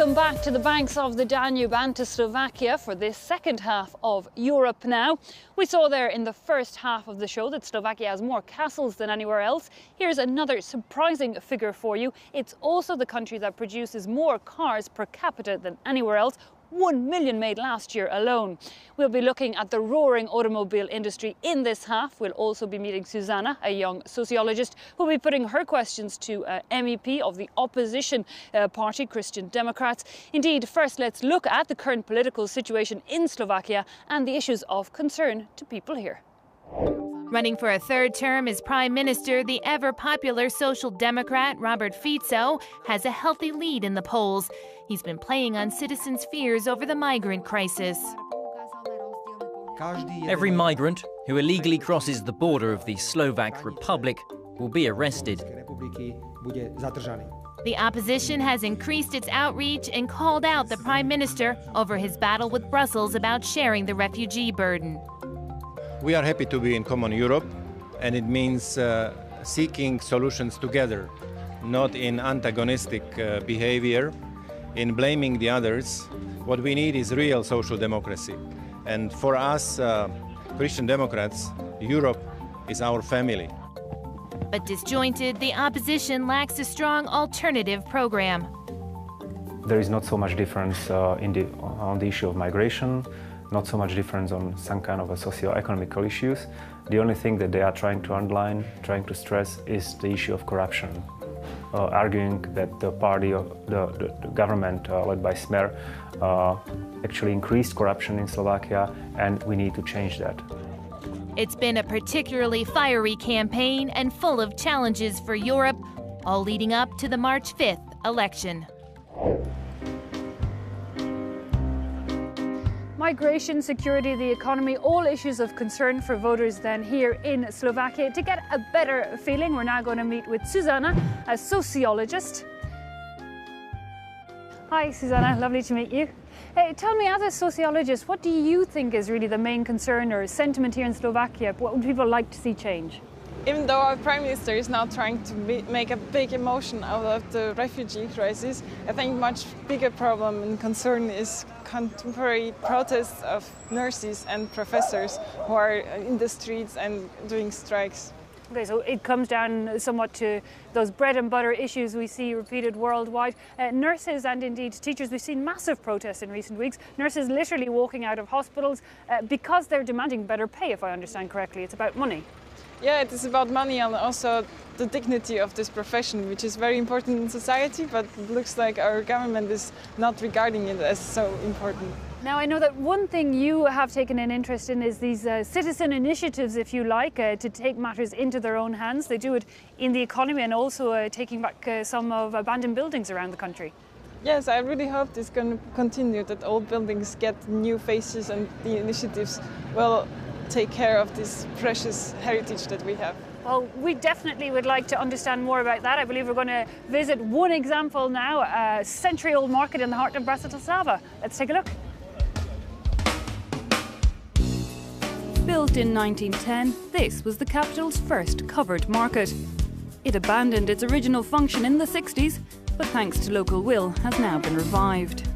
Welcome back to the banks of the Danube and to Slovakia for this second half of Europe now. We saw there in the first half of the show that Slovakia has more castles than anywhere else. Here's another surprising figure for you. It's also the country that produces more cars per capita than anywhere else. 1 million made last year alone. We'll be looking at the roaring automobile industry in this half. We'll also be meeting Susanna, a young sociologist, who will be putting her questions to MEP of the opposition party, Christian Democrats. Indeed, first let's look at the current political situation in Slovakia and the issues of concern to people here. Running for a third term as Prime Minister, the ever-popular Social Democrat Robert Fico has a healthy lead in the polls. He's been playing on citizens' fears over the migrant crisis. Every migrant who illegally crosses the border of the Slovak Republic will be arrested. The opposition has increased its outreach and called out the Prime Minister over his battle with Brussels about sharing the refugee burden. We are happy to be in common Europe, and it means seeking solutions together, not in antagonistic behavior, in blaming the others. What we need is real social democracy. And for us, Christian Democrats, Europe is our family. But disjointed, the opposition lacks a strong alternative program. There is not so much difference on the issue of migration, not so much difference on some kind of socio-economical issues. The only thing that they are trying to underline, trying to stress, is the issue of corruption, arguing that the party of the government led by Smer actually increased corruption in Slovakia, and we need to change that. It's been a particularly fiery campaign and full of challenges for Europe, all leading up to the March 5th election. Migration, security, the economy, all issues of concern for voters then here in Slovakia. To get a better feeling, we're now going to meet with Susanna, a sociologist. Hi Susanna, lovely to meet you. Hey, tell me, as a sociologist, what do you think is really the main concern or sentiment here in Slovakia? What would people like to see change? Even though our Prime Minister is now trying to make a big emotion out of the refugee crisis, I think much bigger problem and concern is contemporary protests of nurses and professors who are in the streets and doing strikes. Okay, so it comes down somewhat to those bread and butter issues we see repeated worldwide. Nurses and indeed teachers, we've seen massive protests in recent weeks. Nurses literally walking out of hospitals because they're demanding better pay, if I understand correctly. It's about money. Yeah, it is about money and also the dignity of this profession, which is very important in society, but it looks like our government is not regarding it as so important. Now, I know that one thing you have taken an interest in is these citizen initiatives, if you like, to take matters into their own hands. They do it in the economy and also taking back some of abandoned buildings around the country. Yes, I really hope this can continue, that old buildings get new faces and the initiatives will take care of this precious heritage that we have. Well, we definitely would like to understand more about that. I believe we're going to visit one example now, a century-old market in the heart of Bratislava. Let's take a look. Built in 1910, this was the capital's first covered market. It abandoned its original function in the 60s, but thanks to local will, has now been revived.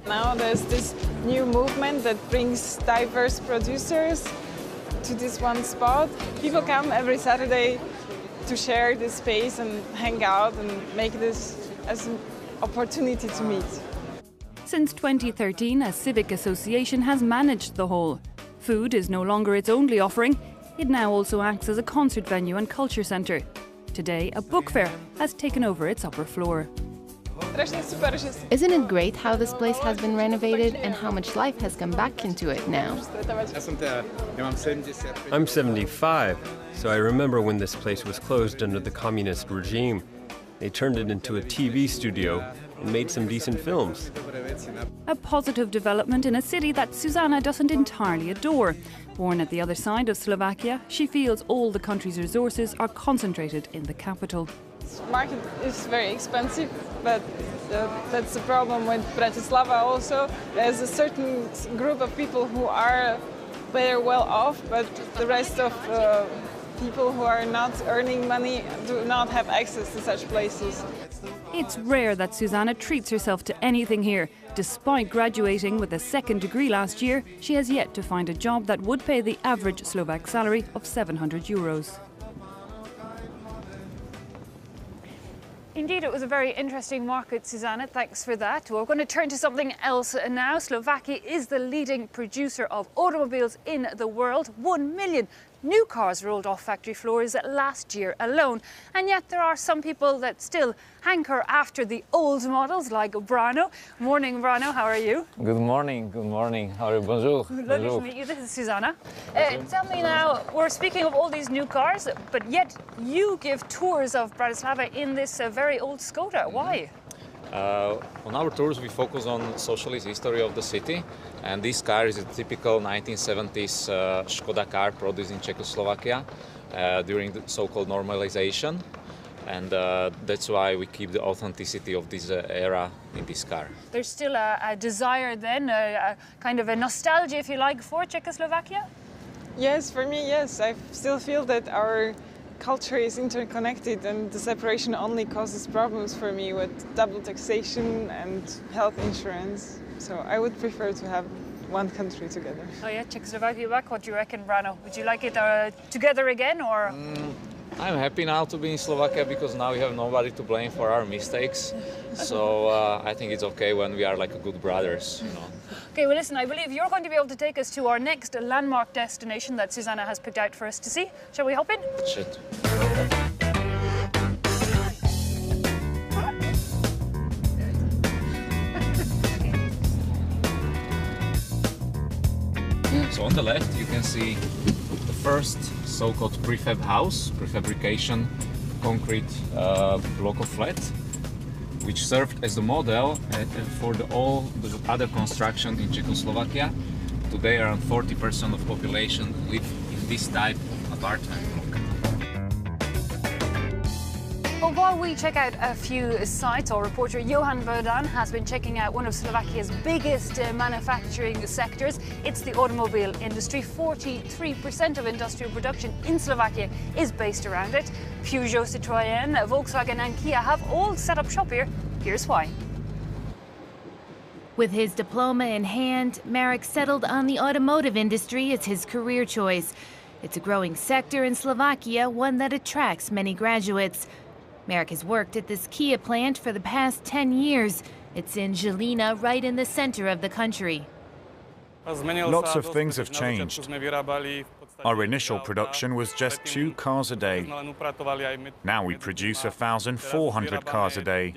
Now there's this new movement that brings diverse producers to this one spot. People come every Saturday to share this space and hang out and make this as an opportunity to meet. Since 2013, a civic association has managed the hall. Food is no longer its only offering. It now also acts as a concert venue and culture centre. Today, a book fair has taken over its upper floor. Isn't it great how this place has been renovated and how much life has come back into it now? I'm 75, so I remember when this place was closed under the communist regime. They turned it into a TV studio and made some decent films. A positive development in a city that Susanna doesn't entirely adore. Born at the other side of Slovakia, she feels all the country's resources are concentrated in the capital. The market is very expensive, but that's the problem with Bratislava also. There's a certain group of people who are very well off, but the rest of people who are not earning money do not have access to such places. It's rare that Susanna treats herself to anything here. Despite graduating with a second degree last year, she has yet to find a job that would pay the average Slovak salary of €700. Indeed, it was a very interesting market, Susanna. Thanks for that. We're going to turn to something else now. Slovakia is the leading producer of automobiles in the world. 1 million new cars rolled off factory floors last year alone. And yet there are some people that still hanker after the old models, like Brano. Morning, Brano. How are you? Good morning. Good morning. How are you? Bonjour. Lovely to meet you. This is Susanna. Tell me now, we're speaking of all these new cars, but yet you give tours of Bratislava in this very old Skoda. Why? On our tours, we focus on socialist history of the city, and this car is a typical 1970s Skoda car produced in Czechoslovakia during the so-called normalization, and that's why we keep the authenticity of this era in this car. There's still a desire then, a kind of a nostalgia, if you like, for Czechoslovakia? Yes, for me, yes. I still feel that our culture is interconnected, and the separation only causes problems for me with double taxation and health insurance. So I would prefer to have one country together. Oh yeah, Czechoslovakia back. What do you reckon, Brano? Would you like it together again, or? I'm happy now to be in Slovakia because now we have nobody to blame for our mistakes. So I think it's okay when we are like good brothers, you know. Okay, well listen, I believe you're going to be able to take us to our next landmark destination that Susanna has picked out for us to see. Shall we hop in? Shit. So on the left you can see the first so-called prefab house, prefabrication concrete block of flats, which served as the model for all the other construction in Czechoslovakia. Today around 40% of population live in this type of apartment block. Well, while we check out a few sites, our reporter Johan Bodan has been checking out one of Slovakia's biggest manufacturing sectors. It's the automobile industry. 43% of industrial production in Slovakia is based around it. Peugeot, Citroën, Volkswagen and Kia have all set up shop here. Here's why. With his diploma in hand, Marek settled on the automotive industry as his career choice. It's a growing sector in Slovakia, one that attracts many graduates. Marek has worked at this Kia plant for the past 10 years. It's in Žilina, right in the center of the country. Lots of things have changed. Our initial production was just 2 cars a day. Now we produce 1,400 cars a day.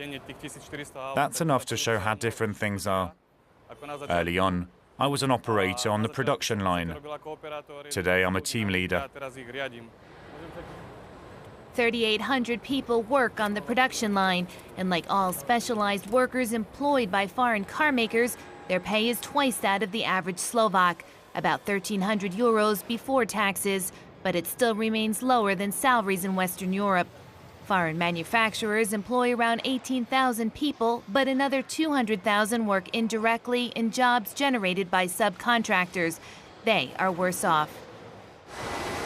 That's enough to show how different things are. Early on, I was an operator on the production line. Today I'm a team leader. 3,800 people work on the production line, and like all specialized workers employed by foreign car makers, their pay is twice that of the average Slovak, about €1,300 before taxes, but it still remains lower than salaries in Western Europe. Foreign manufacturers employ around 18,000 people, but another 200,000 work indirectly in jobs generated by subcontractors. They are worse off.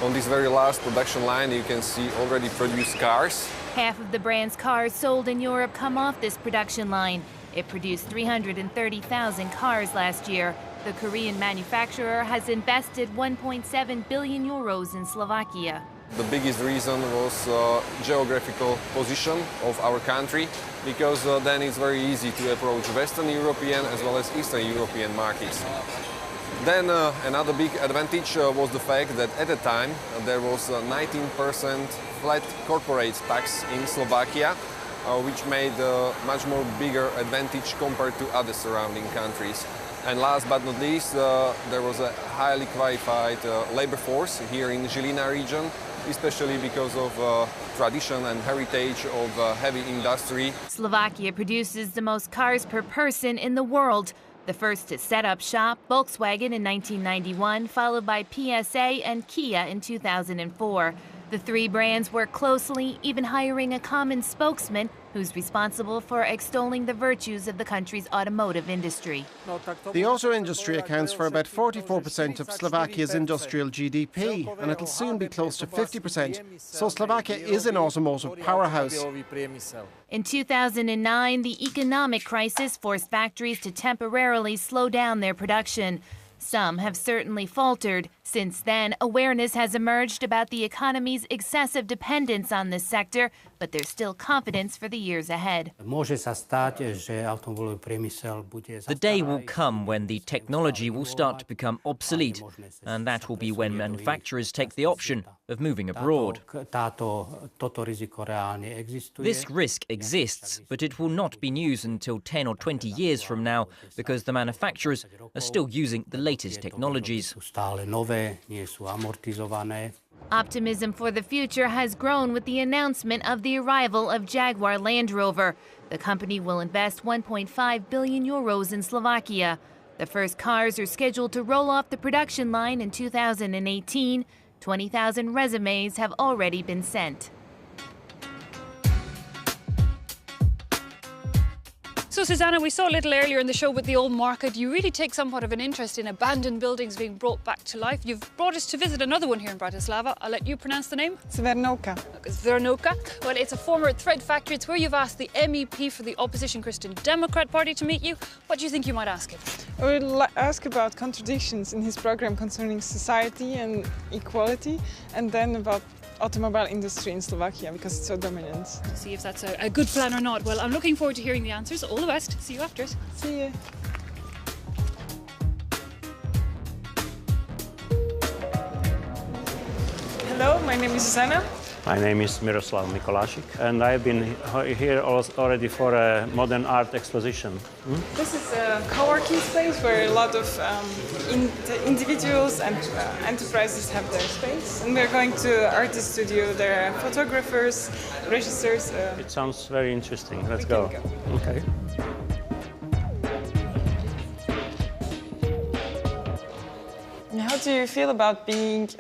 On this very last production line, you can see already produced cars. Half of the brand's cars sold in Europe come off this production line. It produced 330,000 cars last year. The Korean manufacturer has invested €1.7 billion in Slovakia. The biggest reason was geographical position of our country, because then it's very easy to approach Western European as well as Eastern European markets. Then another big advantage was the fact that at the time there was a 19% flat corporate tax in Slovakia, which made a much more bigger advantage compared to other surrounding countries. And last but not least, there was a highly qualified labor force here in Žilina region, especially because of tradition and heritage of heavy industry. Slovakia produces the most cars per person in the world. The first to set up shop, Volkswagen in 1991, followed by PSA and Kia in 2004. The 3 brands work closely, even hiring a common spokesman who who's responsible for extolling the virtues of the country's automotive industry. The auto industry accounts for about 44% of Slovakia's industrial GDP, and it'll soon be close to 50%, so Slovakia is an automotive powerhouse. In 2009, the economic crisis forced factories to temporarily slow down their production. Some have certainly faltered. Since then, awareness has emerged about the economy's excessive dependence on this sector, but there's still confidence for the years ahead. The day will come when the technology will start to become obsolete, and that will be when manufacturers take the option of moving abroad. This risk exists, but it will not be news until 10 or 20 years from now, because the manufacturers are still using the latest technologies. Optimism for the future has grown with the announcement of the arrival of Jaguar Land Rover. The company will invest 1.5 billion euros in Slovakia. The first cars are scheduled to roll off the production line in 2018. 20,000 resumes have already been sent. So, Susanna, we saw a little earlier in the show with the old market. You really take somewhat of an interest in abandoned buildings being brought back to life. You've brought us to visit another one here in Bratislava. I'll let you pronounce the name. Zvernovka. Zvernovka. Well, it's a former thread factory. It's where you've asked the MEP for the opposition Christian Democrat Party to meet you. What do you think you might ask him? I will ask about contradictions in his program concerning society and equality, and then about automobile industry in Slovakia because it's so dominant. See if that's a good plan or not. Well, I'm looking forward to hearing the answers. All the best. See you after it. See you. Hello, my name is Susanna. My name is Miroslav Mikolášik, and I've been here already for a modern art exposition. This is a co-working space where a lot of individuals and enterprises have their space. And we're going to artist studio. There are photographers, regisseurs. It sounds very interesting. Let's go. Okay. How do you feel about being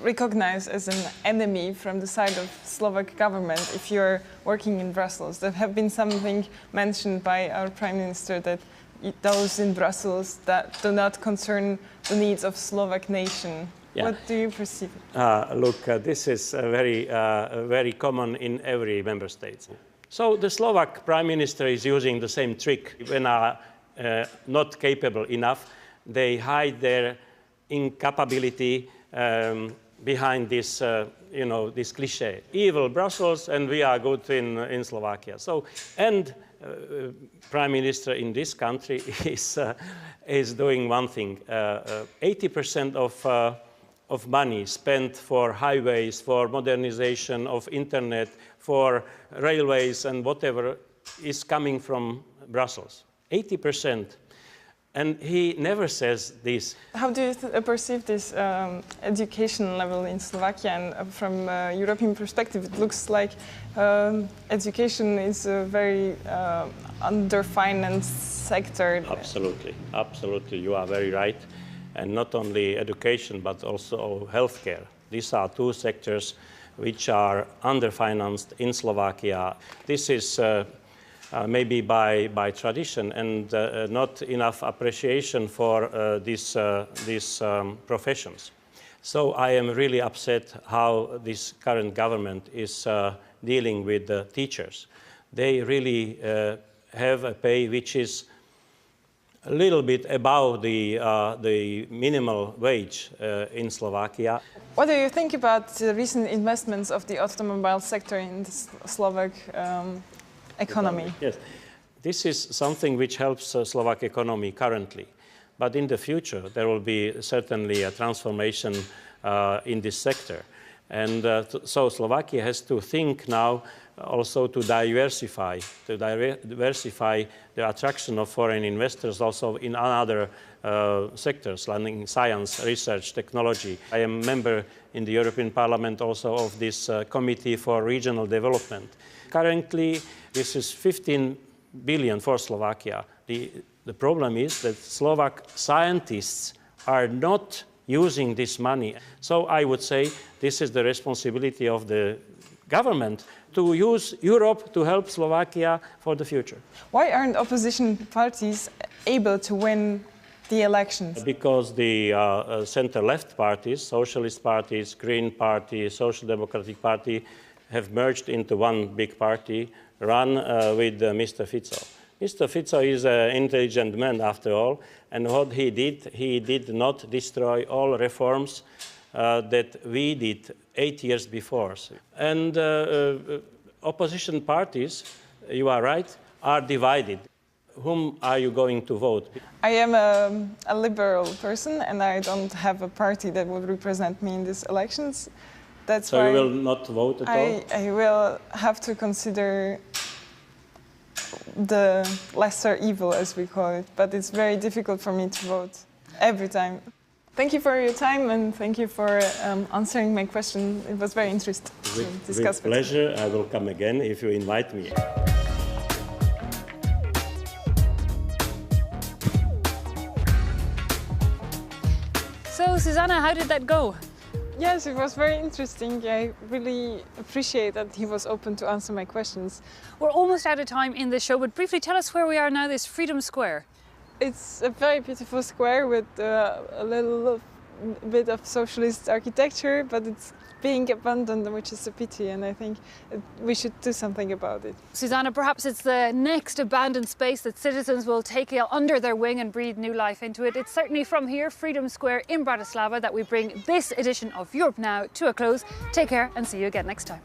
recognized as an enemy from the side of Slovak government if you're working in Brussels? There have been something mentioned by our Prime Minister that those in Brussels that do not concern the needs of Slovak nation. Yeah. What do you perceive? Look, this is very common in every member state. So the Slovak Prime Minister is using the same trick. When not capable enough, they hide their incapability behind this, this cliché. Evil Brussels, and we are good in Slovakia. So, and Prime Minister in this country is doing one thing. 80% of money spent for highways, for modernization of internet, for railways and whatever is coming from Brussels. 80%. And he never says this. How do you perceive this education level in Slovakia? And from a European perspective, it looks like education is a very underfinanced sector. Absolutely, absolutely. You are very right. And not only education, but also healthcare. These are two sectors which are underfinanced in Slovakia. This is maybe by tradition and not enough appreciation for these professions. So I am really upset how this current government is dealing with the teachers. They really have a pay which is a little bit above the minimal wage in Slovakia. What do you think about the recent investments of the automobile sector in the Slovak economy? Yes, this is something which helps Slovak economy currently, but in the future there will be certainly a transformation in this sector, and so Slovakia has to think now also to diversify the attraction of foreign investors also in other sectors, like in science, research, technology. I am a member in the European Parliament also of this Committee for Regional Development. Currently, this is 15 billion for Slovakia. The problem is that Slovak scientists are not using this money. So I would say this is the responsibility of the government to use Europe to help Slovakia for the future. Why aren't opposition parties able to win the elections? Because the center-left parties, socialist parties, Green Party, Social Democratic Party, have merged into one big party run with Mr. Fico. Mr. Fico is an intelligent man after all, and what he did not destroy all reforms that we did 8 years before. And opposition parties, you are right, are divided. Whom are you going to vote? I am a liberal person, and I don't have a party that would represent me in these elections. That's so why you will not vote at all? I will have to consider the lesser evil, as we call it, but it's very difficult for me to vote every time. Thank you for your time, and thank you for answering my question. It was very interesting to discuss with pleasure. I will come again if you invite me. So, Susanna, how did that go? Yes, it was very interesting. I really appreciate that he was open to answer my questions. We're almost out of time in the show, but briefly tell us where we are now, this Freedom Square. It's a very beautiful square with a little bit of socialist architecture, but it's being abandoned, which is a pity, and I think we should do something about it. Susanna, perhaps it's the next abandoned space that citizens will take under their wing and breathe new life into it. It's certainly from here, Freedom Square in Bratislava, that we bring this edition of Europe Now to a close. Take care and see you again next time.